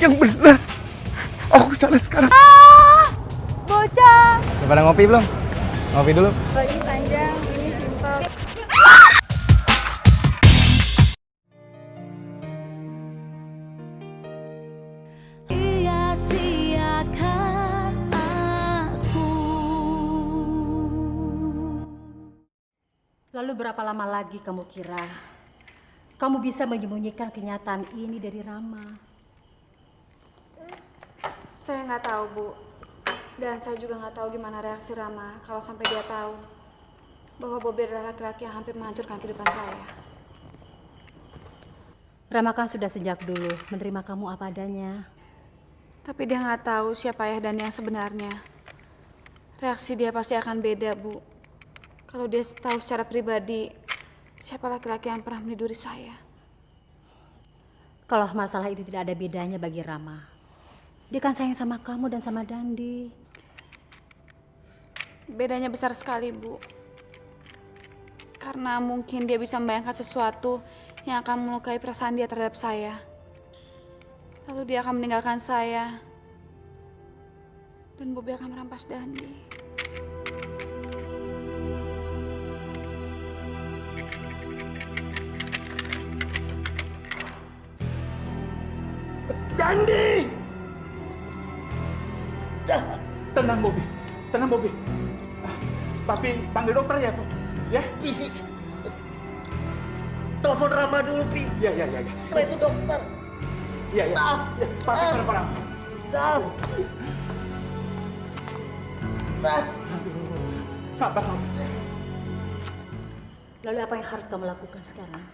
Yang benar. Aku salah sekarang. Bocah. Udah pada ngopi belum? Ngopi dulu. Ini panjang, ini simpel. Sia-siakan aku. Lalu berapa lama lagi kamu kira kamu bisa menyembunyikan kenyataan ini dari Rama? Saya nggak tahu, Bu. Dan saya juga nggak tahu gimana reaksi Rama kalau sampai dia tahu bahwa Bobby adalah laki-laki yang hampir menghancurkan kehidupan saya. Rama kan sudah sejak dulu menerima kamu apa adanya. Tapi dia nggak tahu siapa ayah dan yang sebenarnya. Reaksi dia pasti akan beda, Bu. Kalau dia tahu secara pribadi siapa laki-laki yang pernah meniduri saya. Kalau masalah itu tidak ada bedanya bagi Rama. Dia kan sayang sama kamu dan sama Dandi. Bedanya besar sekali, Bu. Karena mungkin dia bisa membayangkan sesuatu yang akan melukai perasaan dia terhadap saya. Lalu dia akan meninggalkan saya. Dan Bobby akan merampas Dandi. Dandi! Tenang, Bobby. Tenang, Bobby. Papi panggil dokter ya, Pak. Ya? Pi, telepon Rama dulu, Pi. Iya. Setelah itu dokter. Iya. Ya, Papi parah. Dah. Sabar. Lalu apa yang harus kamu lakukan sekarang?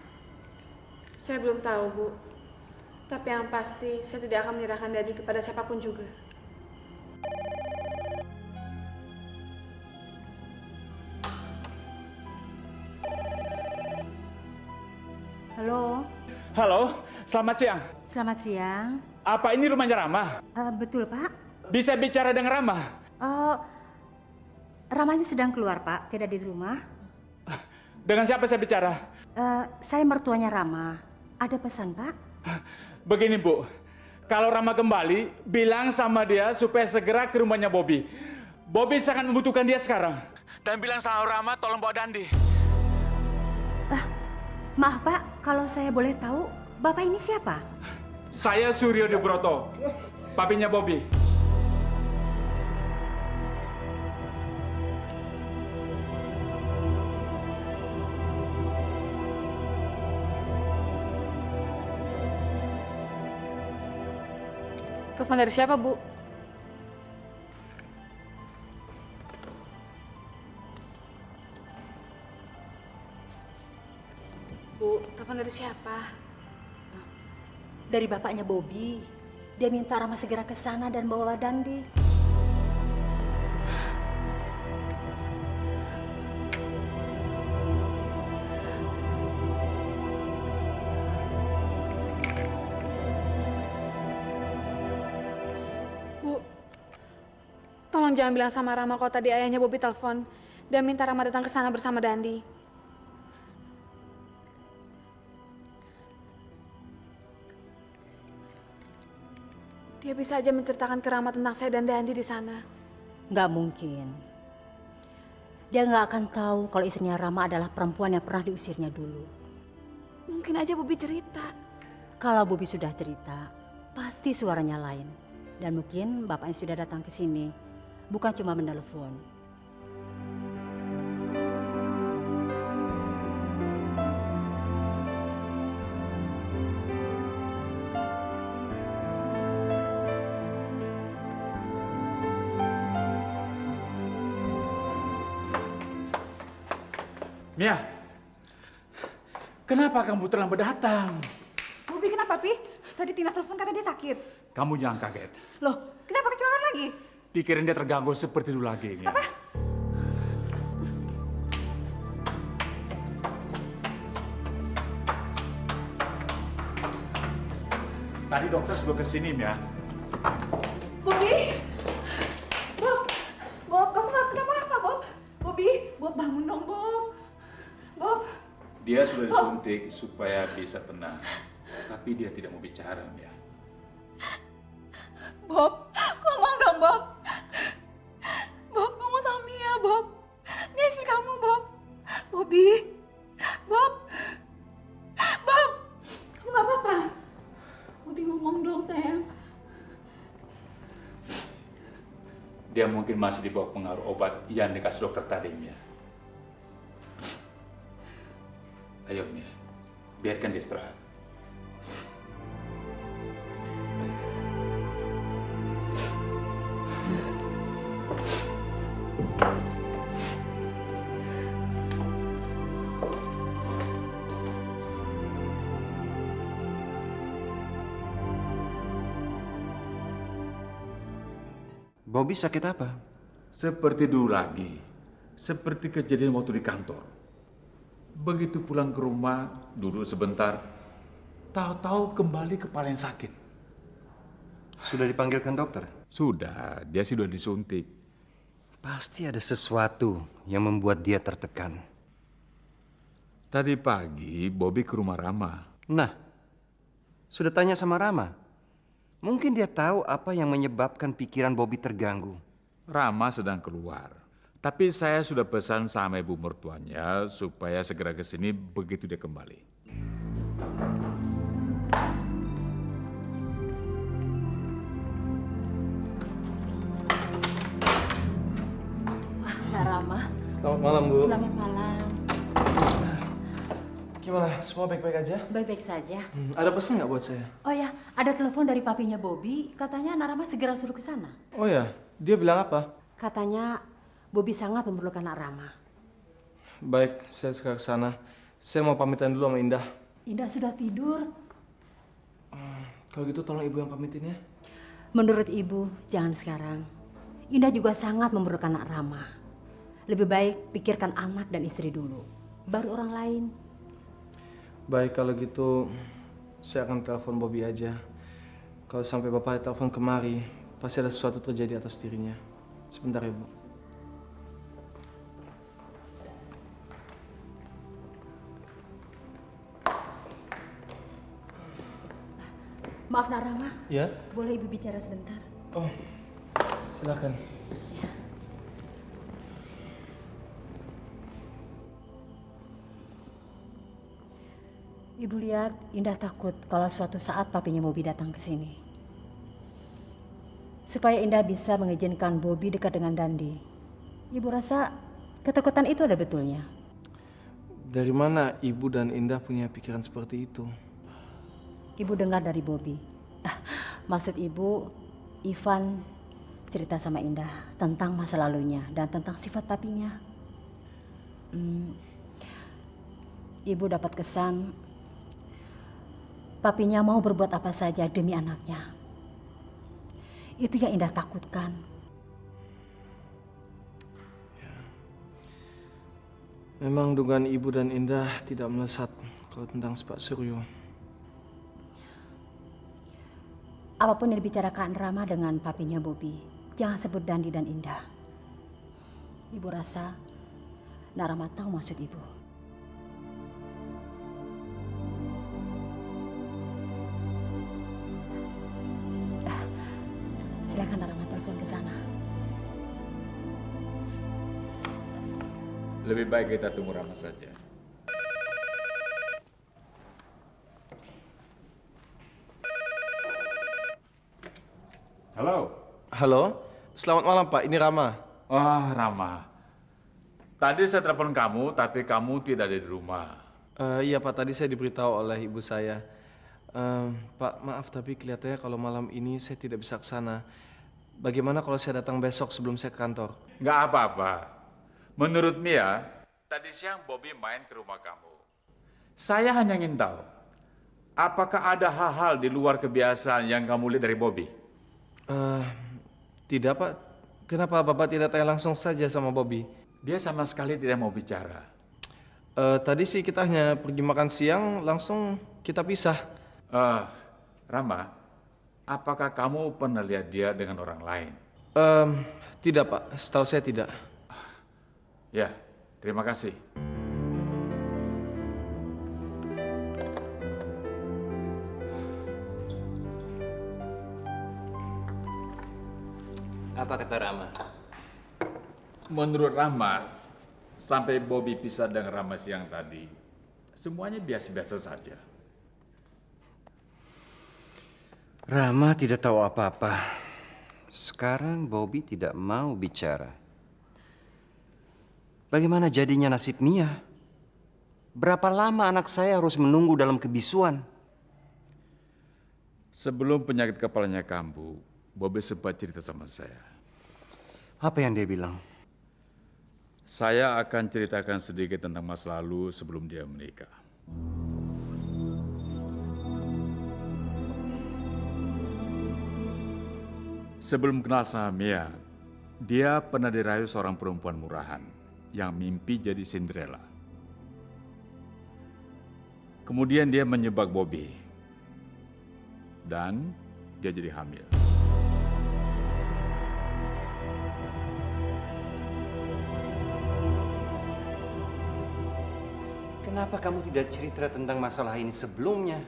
Saya belum tahu, Bu. Tapi yang pasti, saya tidak akan menyerahkan Dandi kepada siapapun juga. Halo, Halo, selamat siang. selamat siang. Apa ini rumahnya Rama? Betul, Pak. Bisa bicara dengan Rama? Ramanya sedang keluar, Pak. Tidak di rumah. Dengan siapa saya bicara? Saya mertuanya Rama. Ada pesan, Pak? Begini, Bu. Kalau Rama kembali, bilang sama dia supaya segera ke rumahnya Bobby. Bobby sangat membutuhkan dia sekarang. Dan bilang sama Rama tolong bawa Dandi. Maaf, Pak. Kalau saya boleh tahu, Bapak ini siapa? Saya Suryo Debroto, papinya Bobby. Telepon dari siapa, Bu? Bu, telepon dari siapa? Dari bapaknya Bobby. Dia minta Rama segera ke sana dan bawa Dandi. Bu, tolong jangan bilang sama Rama kalau tadi ayahnya Bobby telepon dan minta Rama datang ke sana bersama Dandi. Dia bisa aja menceritakan ke Rama tentang saya dan Dandi di sana. Nggak mungkin. Dia nggak akan tahu kalau istrinya Rama adalah perempuan yang pernah diusirnya dulu. Mungkin aja Bobby cerita. Kalau Bobby sudah cerita, pasti suaranya lain. Dan mungkin bapaknya sudah datang ke sini, bukan cuma menelpon. Mia, kenapa kamu terlambat datang? Bobby kenapa, Pi? Tadi Tina telepon kata dia sakit. Kamu jangan kaget. Loh, kenapa kecelakaan lagi? Pikirin dia terganggu seperti dulu lagi, Mia. Apa? Tadi dokter sudah kesini, Mia. Bobby? Bob, kamu gak kenapa-napa, Bob? Bobby, Bob bangun dong, Bob. Bob. Dia sudah disuntik supaya bisa tenang. Tapi dia tidak mau bicara, Mia. Bob, ngomong dong, Bob. Bob, ngomong sama Mia, Bob. Ini istri kamu, Bob. Bobby. Bob. Bob, kamu gak apa-apa? Bobby, ngomong dong, sayang. Dia mungkin masih di bawah pengaruh obat yang dikasih dokter tadi, Mia. Ayo, Mia. Biarkan dia istirahat. Bobby sakit apa? Seperti dulu lagi. Seperti kejadian waktu di kantor. Begitu pulang ke rumah, duduk sebentar. Tahu-tahu kembali kepala yang sakit. Sudah dipanggilkan dokter? Sudah, dia sudah disuntik. Pasti ada sesuatu yang membuat dia tertekan. Tadi pagi, Bobby ke rumah Rama. Nah, sudah tanya sama Rama. Mungkin dia tahu apa yang menyebabkan pikiran Bobby terganggu. Rama sedang keluar. Tapi saya sudah pesan sama ibu mertuanya supaya segera ke sini begitu dia kembali. Wah, Kak Rama. Selamat malam, Bu. Selamat malam. Gimana? Semua baik-baik aja? Baik-baik saja. Ada pesan nggak buat saya? Oh ya, ada telepon dari papinya Bobby. Katanya Narama segera suruh ke sana. Oh ya, dia bilang apa? Katanya Bobby sangat memerlukan Narama. Baik, saya segera ke sana. Saya mau pamitan dulu sama Indah. Indah sudah tidur. Kalau gitu tolong ibu yang pamitin ya. Menurut ibu, jangan sekarang. Indah juga sangat memerlukan Narama. Lebih baik pikirkan anak dan istri dulu. Baru orang lain. Baik, kalau gitu saya akan telepon Bobby aja. Kalau sampai Bapak telepon kemari, pasti ada sesuatu terjadi atas dirinya. Sebentar ya, Bu. Maaf Narama, Ya? boleh ibu bicara sebentar? Oh, silakan. Ibu lihat Indah takut kalau suatu saat papinya Bobby datang ke sini. Supaya Indah bisa mengizinkan Bobby dekat dengan Dandi. Ibu rasa ketakutan itu ada betulnya. Dari mana ibu dan Indah punya pikiran seperti itu? Ibu dengar dari Bobby. Maksud ibu, Ivan cerita sama Indah tentang masa lalunya dan tentang sifat papinya. Ibu dapat kesan papinya mau berbuat apa saja demi anaknya. Itu yang Indah takutkan. Memang dugaan ibu dan Indah tidak melesat kalau tentang Pak Suryo. Apapun yang dibicarakan Rama dengan papinya Bobby, jangan sebut Dandi dan Indah. Ibu rasa Rama tahu maksud ibu. Silakan Rama telepon ke sana. Lebih baik kita tunggu Rama saja. Halo. Halo, selamat malam Pak, ini Rama. Wah, Rama. Tadi saya telepon kamu, tapi kamu tidak ada di rumah. Iya Pak, tadi saya diberitahu oleh ibu saya. Pak, maaf tapi kelihatannya kalau malam ini saya tidak bisa ke sana. Bagaimana kalau saya datang besok sebelum saya ke kantor? Nggak apa-apa. Menurut Mia, tadi siang Bobby main ke rumah kamu. Saya hanya ingin tahu, apakah ada hal-hal di luar kebiasaan yang kamu lihat dari Bobby? Tidak Pak. Kenapa Bapak tidak tanya langsung saja sama Bobby? Dia sama sekali tidak mau bicara. Tadi sih kita hanya pergi makan siang, langsung kita pisah. Rama, apakah kamu pernah lihat dia dengan orang lain? Tidak Pak, setahu saya tidak. Ya, terima kasih. Apa kata Rama? Menurut Rama, sampai Bobby pisah dengan Rama siang tadi, semuanya biasa-biasa saja. Rama tidak tahu apa-apa. Sekarang Bobby tidak mau bicara. Bagaimana jadinya nasib Mia? Berapa lama anak saya harus menunggu dalam kebisuan? Sebelum penyakit kepalanya kambuh, Bobby sempat cerita sama saya. Apa yang dia bilang? Saya akan ceritakan sedikit tentang masa lalu sebelum dia menikah. Sebelum kenal sama Mia, dia pernah dirayu seorang perempuan murahan yang mimpi jadi Cinderella. Kemudian dia menjebak Bobby dan dia jadi hamil. Kenapa kamu tidak cerita tentang masalah ini sebelumnya?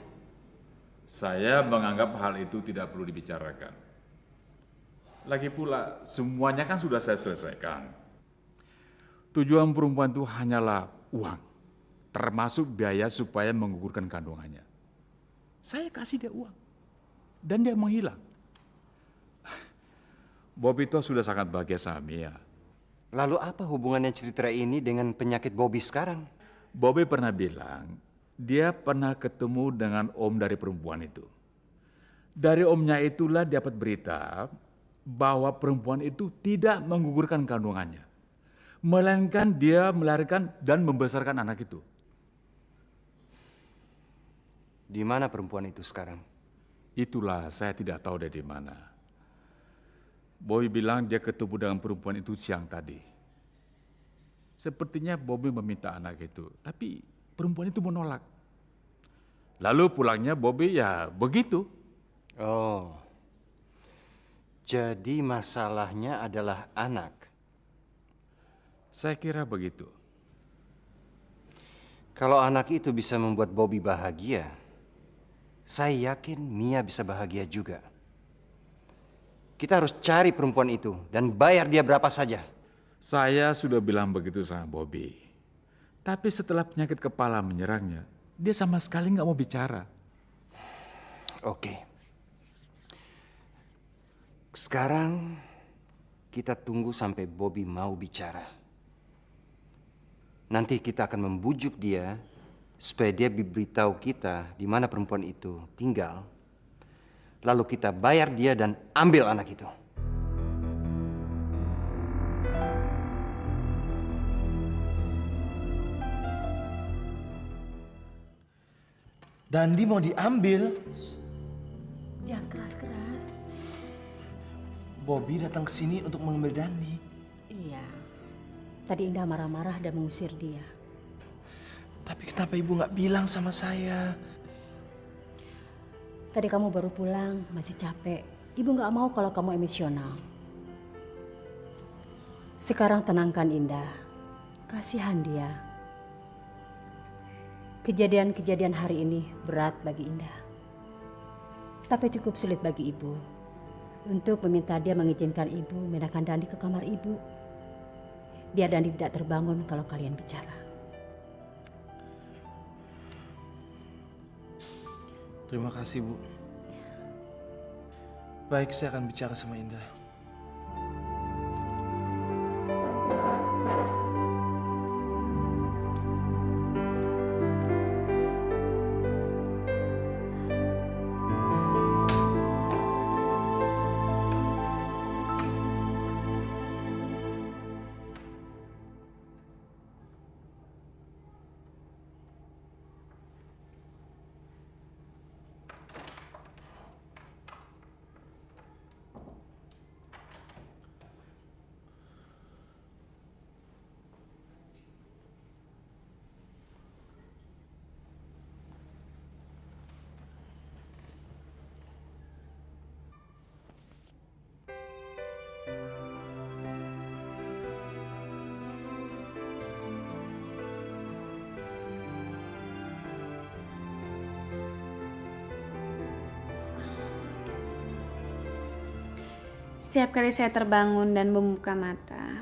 Saya menganggap hal itu tidak perlu dibicarakan. Lagi pula, semuanya kan sudah saya selesaikan. Tujuan perempuan itu hanyalah uang, termasuk biaya supaya menggugurkan kandungannya. Saya kasih dia uang, dan dia menghilang. Bobby itu sudah sangat bahagia sama Mia. Lalu apa hubungannya cerita ini dengan penyakit Bobby sekarang? Bobby pernah bilang, dia pernah ketemu dengan om dari perempuan itu. Dari omnya itulah dapat berita bahwa perempuan itu tidak menggugurkan kandungannya, melainkan dia melahirkan dan membesarkan anak itu. Di mana perempuan itu sekarang? Itulah saya tidak tahu dia di mana. Bobby bilang dia ketemu dengan perempuan itu siang tadi. Sepertinya Bobby meminta anak itu, tapi perempuan itu menolak. Lalu pulangnya Bobby ya begitu. Oh, jadi masalahnya adalah anak. Saya kira begitu. Kalau anak itu bisa membuat Bobby bahagia, saya yakin Mia bisa bahagia juga. Kita harus cari perempuan itu dan bayar dia berapa saja. Saya sudah bilang begitu sama Bobby. Tapi setelah penyakit kepala menyerangnya, dia sama sekali nggak mau bicara. Oke. Sekarang kita tunggu sampai Bobby mau bicara. Nanti kita akan membujuk dia supaya dia beritahu kita di mana perempuan itu tinggal. Lalu kita bayar dia dan ambil anak itu. Dandi mau diambil. Jangan keras-keras. Bobby datang ke sini untuk mengambil Dandi. Iya. Tadi Indah marah-marah dan mengusir dia. Tapi kenapa ibu nggak bilang sama saya? Tadi kamu baru pulang, masih capek. Ibu nggak mau kalau kamu emosional. Sekarang tenangkan Indah. Kasihan dia. Kejadian-kejadian hari ini berat bagi Indah. Tapi cukup sulit bagi ibu untuk meminta dia mengizinkan ibu memindahkan Dandi ke kamar ibu. Biar Dandi tidak terbangun kalau kalian bicara. Terima kasih, Bu. Baik, saya akan bicara sama Indah. Setiap kali saya terbangun dan membuka mata,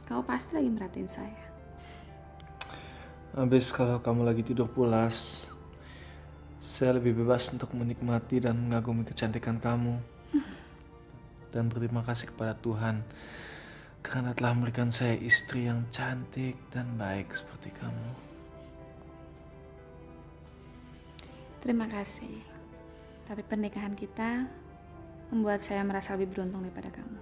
kamu pasti lagi merhatiin saya. Habis kalau kamu lagi tidur pulas, saya lebih bebas untuk menikmati dan mengagumi kecantikan kamu. Dan berterima kasih kepada Tuhan karena telah memberikan saya istri yang cantik dan baik seperti kamu. Terima kasih. Tapi pernikahan kita membuat saya merasa lebih beruntung daripada kamu.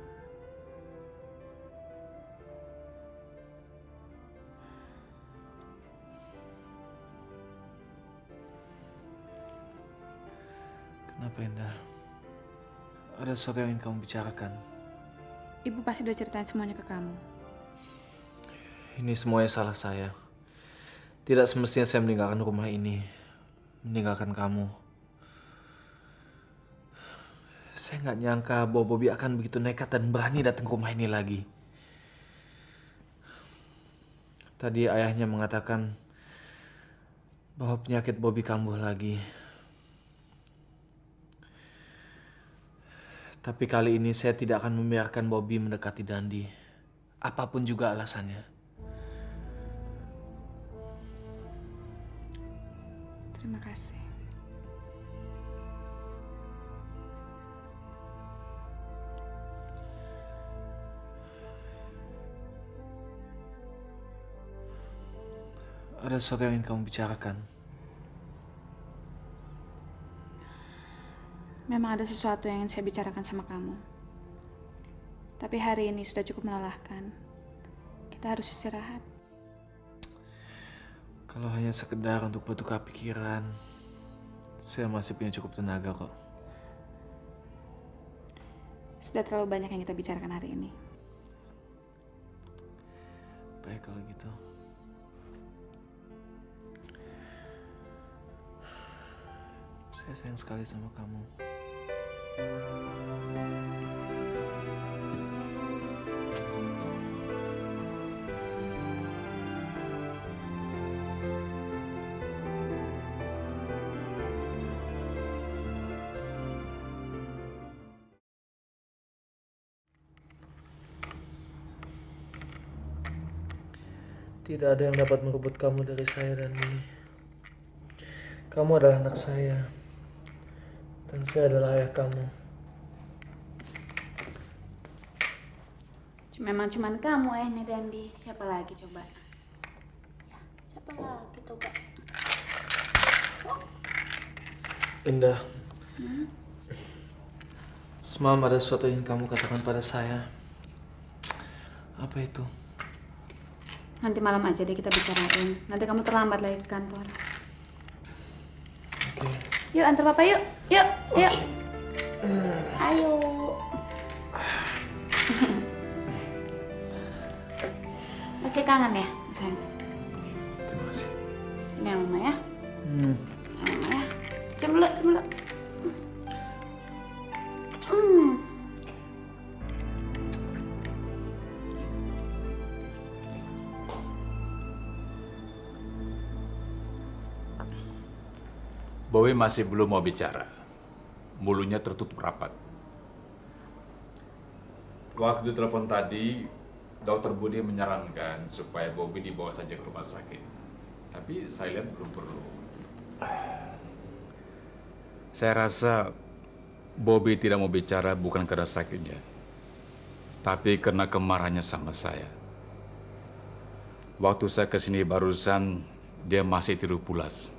Kenapa Indah? Ada sesuatu yang ingin kamu bicarakan. Ibu pasti udah ceritain semuanya ke kamu. Ini semuanya salah saya. Tidak semestinya saya meninggalkan rumah ini, meninggalkan kamu. Saya nggak nyangka bahwa Bobby akan begitu nekat dan berani datang ke rumah ini lagi. Tadi ayahnya mengatakan bahwa penyakit Bobby kambuh lagi. Tapi kali ini saya tidak akan membiarkan Bobby mendekati Dandi. Apapun juga alasannya. Terima kasih. Ada sesuatu yang ingin kamu bicarakan. Memang ada sesuatu yang ingin saya bicarakan sama kamu. Tapi hari ini sudah cukup melelahkan. Kita harus istirahat. Kalau hanya sekedar untuk bertukar pikiran, saya masih punya cukup tenaga kok. Sudah terlalu banyak yang kita bicarakan hari ini. Baik kalau gitu. Saya sayang sekali sama kamu. Tidak ada yang dapat merebut kamu dari saya, Dani. Kamu adalah anak saya. Dan saya adalah ayah kamu. Memang cuman kamu ayahnya Dandi. Siapa lagi coba? Ya, siapa lagi coba? Indah. Semalam ada sesuatu yang kamu katakan pada saya. Apa itu? Nanti malam aja deh kita bicarain. Nanti kamu terlambat lagi ke kantor. Oke. Yuk antar papa yuk. Yuk, yuk. Ayo. Masih kangen ya, sayang? Terima kasih. Ini yang mama ya. Yang mama ya. Cium dulu, cium dulu. Bowie masih belum mau bicara. Mulutnya tertutup rapat. Waktu telepon tadi, Dokter Budi menyarankan supaya Bobby dibawa saja ke rumah sakit. Tapi saya lihat belum perlu. Saya rasa Bobby tidak mau bicara bukan karena sakitnya, tapi karena kemarahannya sama saya. Waktu saya kesini barusan, dia masih tidur pulas.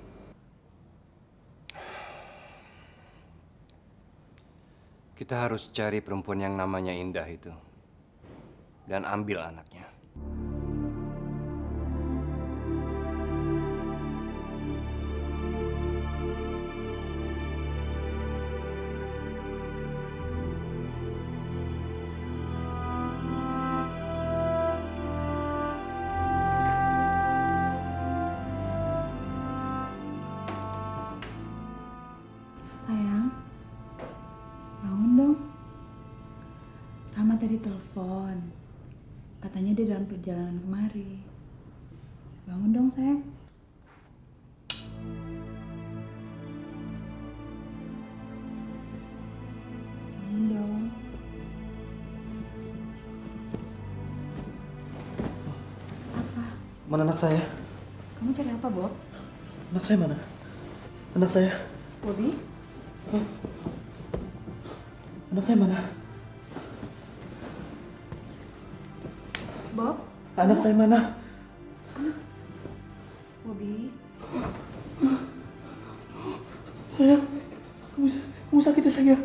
Kita harus cari perempuan yang namanya Indah itu. Dan ambil anaknya. Sayang, bangun dong. Rama tadi telepon. Katanya dia dalam perjalanan kemari. Bangun dong, sayang. Bangun dong. Mana anak saya? Kamu cari apa, Bob? Anak saya mana? Anak saya? Bobby? Anak saya mana? Bob? Anak saya mana? Bobby? Sayang, kamu sakit ya sayang?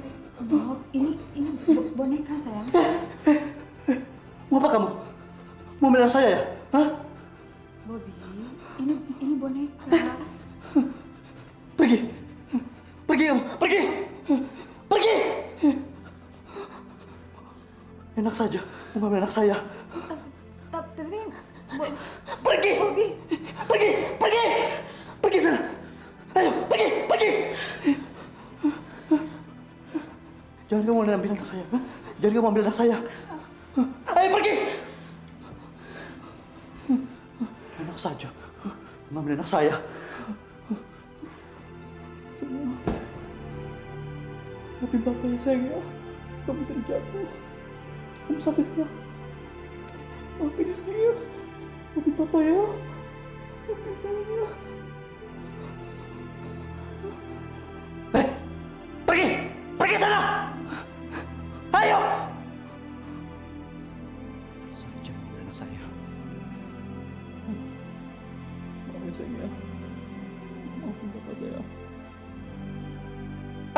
Bob, ini boneka, sayang. Mau apa kamu? Mau bela saya ya? Hah? Bobby, ini boneka. Pergi! Pergi kamu! Pergi! Pergi! Enak saja mengambil anak saya. Tapi Pergi! Pergi! Pergi! Pergi sana! Ayo, pergi! Pergi! Jangan kamu ambil anak saya. Hah? Jangan kamu ambil anak saya. Ayo pergi! Enak saja mengambil anak saya. Tapi Bapak ya sayang ya, kamu terjatuh. Kamu sakit sayang. Maafin ya sayang ya. Maafin Bapak ya. Maafin sayang ya. Pergi! Pergi sana! Ayo! Saja mengambil anak saya. Maafin sayang ya. Maafin Bapak saya.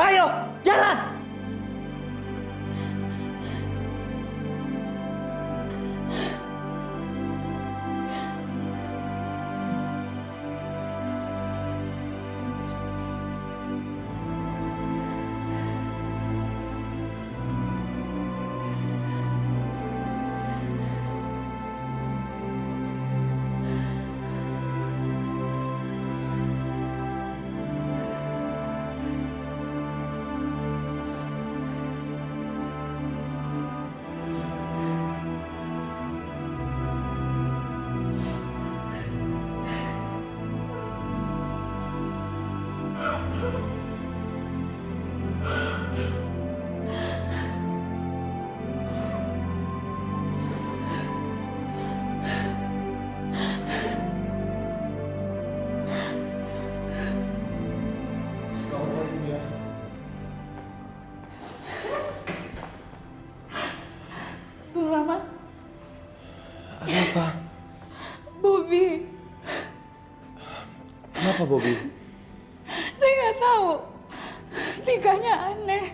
Ayo, jalan! Bang Rama, Ada apa? Bobby, Kenapa, Bobby? saya nggak tahu. Tingkahnya aneh.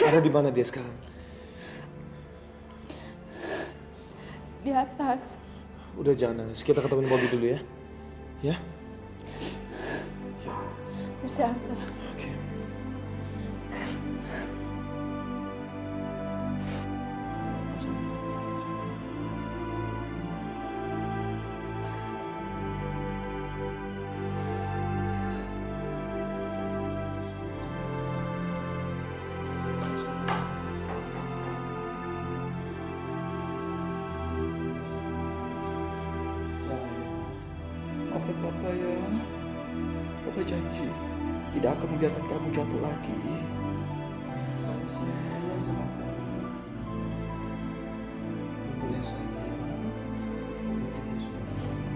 Ada di mana dia sekarang? Di atas. Udah jangan nangis. Kita ketemuin Bobby dulu ya. Ya? Biar saya antar. Oke. Maafkan Papa ya. Papa janji tidak akan membiarkan kamu jatuh lagi. Papa sayang sama kamu. Papa ya sayang. Papa sudah jalan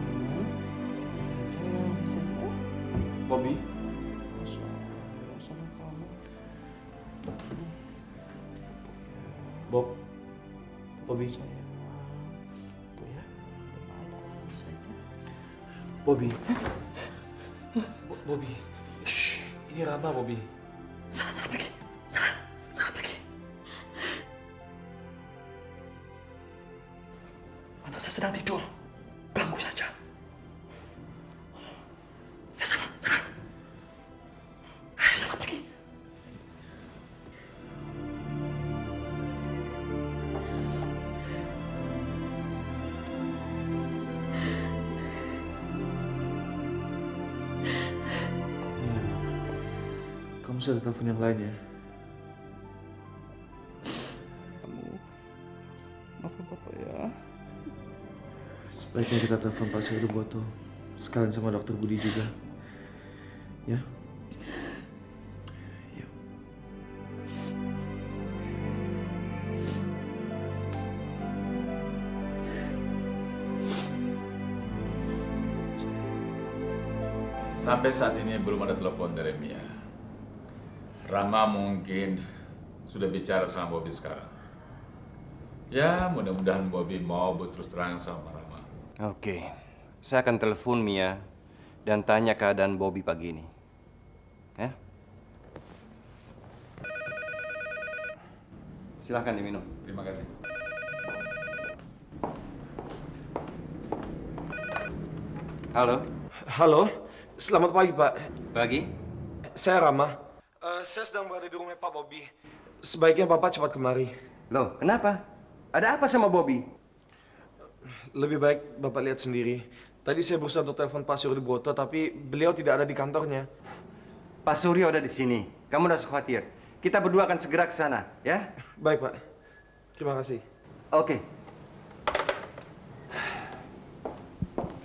sayang. Bobby? Sayang sama kamu. Bob? Bobby? Sayang. Papa ya. Udah malam sayang. Bobby? Bobby? Shh, ini Rama, Bobby. Sana pergi. Sana pergi. Anak saya sedang tidur. Ganggu saja. Ya sana. Ayo sana pergi. Iya. Kamu sudah telepon yang lain ya? Kamu maafkan Papa ya. Sebaiknya kita telepon Pak Suruboto. Sekalian sama Dokter Budi juga. Ya? Yuk. Sampai saat ini belum ada telepon dari Mia. Rama mungkin sudah bicara sama Bobby sekarang. Ya, mudah-mudahan Bobby mau berterus terang sama Rama. Oke, saya akan telepon Mia dan tanya keadaan Bobby pagi ini. Ya? Silahkan diminum. Terima kasih. Halo, Halo, selamat pagi Pak. pagi. Saya Rama. Saya sedang berada di rumah Pak Bobby. Sebaiknya Bapak cepat kemari. Loh, kenapa? Ada apa sama Bobby? Lebih baik Bapak lihat sendiri. Tadi saya berusaha untuk telepon Pak Surya Broto, tapi beliau tidak ada di kantornya. Pak Suryo ada di sini. Kamu udah khawatir. Kita berdua akan segera ke sana, ya? Baik Pak. Terima kasih. Oke.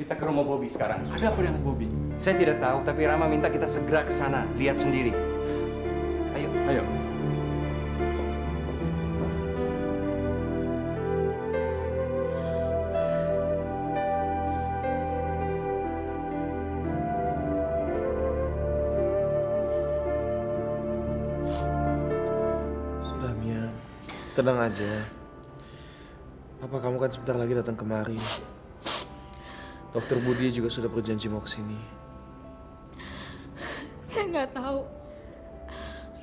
Kita ke rumah Bobby sekarang. Ada apa dengan Bobby? Saya tidak tahu, tapi Rama minta kita segera ke sana, lihat sendiri. Ayo. Ayo. Sudah Mia, tenang aja. Papa kamu kan sebentar lagi datang kemari. Dokter Budi juga sudah berjanji mau kesini. Saya nggak tahu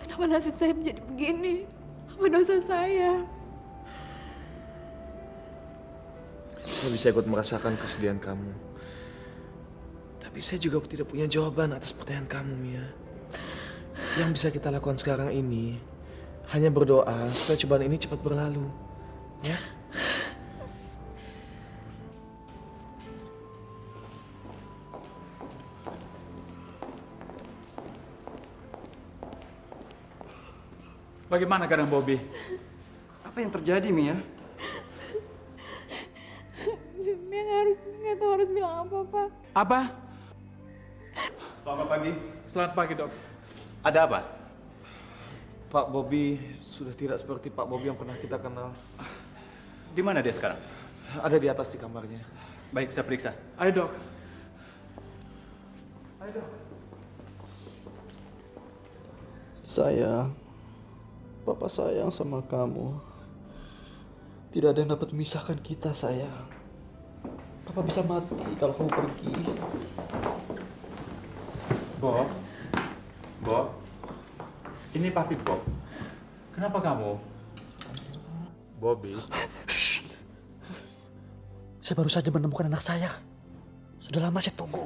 kenapa nasib saya menjadi begini. Apa dosa saya? Saya bisa ikut merasakan kesedihan kamu. Tapi saya juga tidak punya jawaban atas pertanyaan kamu, Mia. Yang bisa kita lakukan sekarang ini hanya berdoa supaya cobaan ini cepat berlalu. Ya? Bagaimana keadaan Bobby? Apa yang terjadi, Mia? Mia nggak tahu harus bilang apa, Pak. Apa? Selamat pagi. Selamat pagi, Dok. Ada apa? Pak Bobby sudah tidak seperti Pak Bobby yang pernah kita kenal. Di mana dia sekarang? Ada di atas di kamarnya. Baik, saya periksa. Ayo, Dok. Sayang, Papa sayang sama kamu. Tidak ada yang dapat memisahkan kita, sayang. Papa bisa mati kalau kamu pergi. Bob. Bob. Ini papi Bob. Kenapa kamu? Bobby. Saya baru saja menemukan anak saya. Sudah lama saya tunggu.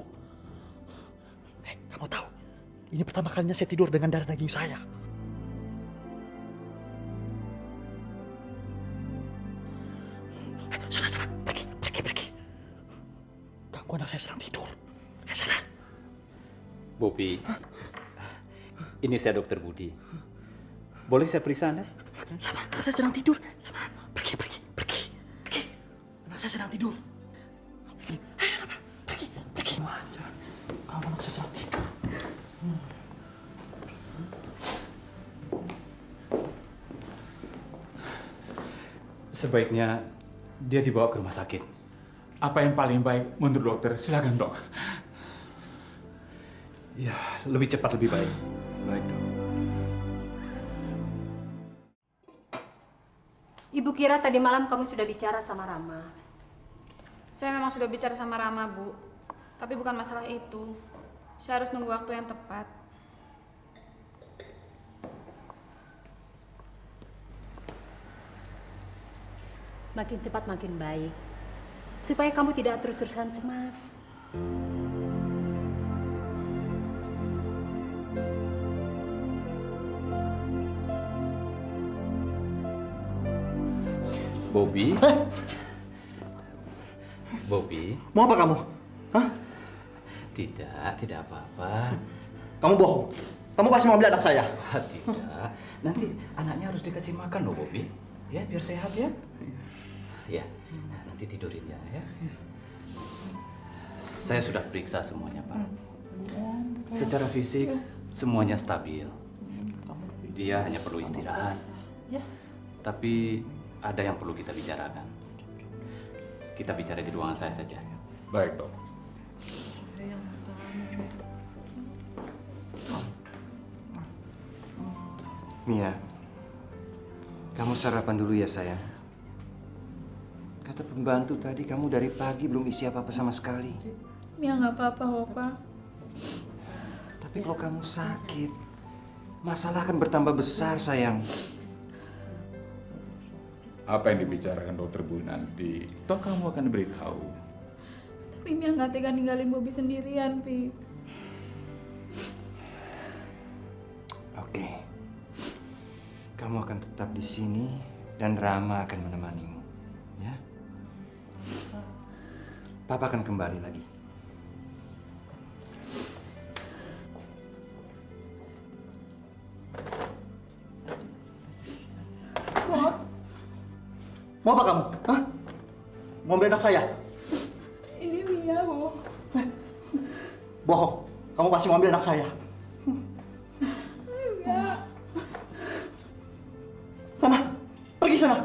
Kamu tahu, ini pertama kalinya saya tidur dengan darah daging saya. Sana, pergi. Ganggu anak saya sedang tidur. Sana. Bobby, ini saya Dokter Budi. Boleh saya periksa Anda? Sana, anak saya sedang tidur. Sana, pergi. Anak saya sedang tidur. Ayo, pergi. Kamu anak saya sedang tidur. Sebaiknya dia dibawa ke rumah sakit. Apa yang paling baik menurut dokter? Silakan, Dok. Ya, lebih cepat lebih baik. Baik, Dok. Ibu kira tadi malam kamu sudah bicara sama Rama. Saya memang sudah bicara sama Rama, Bu. Tapi bukan masalah itu. Saya harus nunggu waktu yang tepat. Makin cepat makin baik. Supaya kamu tidak terus-terusan cemas. Bobby? Bobby? Mau apa kamu? Hah? Tidak apa-apa. Kamu bohong. Kamu pasti mau ambil anak saya. Tidak. Nanti anaknya harus dikasih makan loh, Bobby. Ya, biar sehat ya. Ya, nanti tidurin ya. Saya sudah periksa semuanya, Pak. Secara fisik, semuanya stabil. Dia hanya perlu istirahat. Tapi ada yang perlu kita bicarakan. Kita bicara di ruangan saya saja. Baik, Dok. Mia, kamu sarapan dulu ya sayang. Kata pembantu tadi kamu dari pagi belum isi apa-apa sama sekali. Mia nggak apa-apa kok, Pak. Tapi kalau kamu sakit, masalah akan bertambah besar sayang. Apa yang dibicarakan dokter Bu nanti, toh kamu akan beritahu. Tapi Mia nggak tega ninggalin Bobby sendirian, Pi. Oke. Kamu akan tetap di sini dan Rama akan menemanimu. Ya. Papa akan kembali lagi. Bob, Mau apa kamu? Hah? Mau ambil anak saya? ini Mia, Bob. Bohong. Kamu pasti mau ambil anak saya. Mia. Sana. Pergi sana.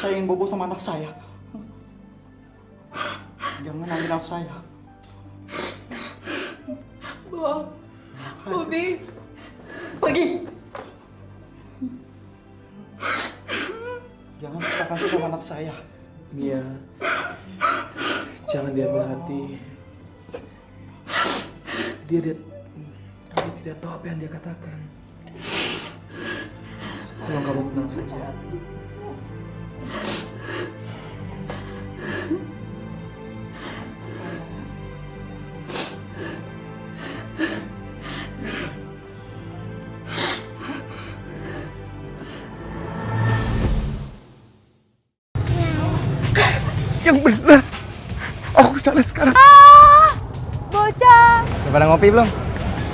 Saya ingin bobo sama anak saya. Jangan ambil anak saya. Bob. Bobby. Pergi. Jangan pisahkan saya sama anak saya. Mia, jangan diambil hati. Dia tidak tahu apa yang dia katakan. Tolong kamu tenang saja. Yang benar. Aku salah sekarang. Bocah. Udah pada ngopi belum?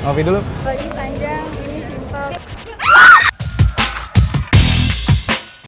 Ngopi dulu. Lagi panjang.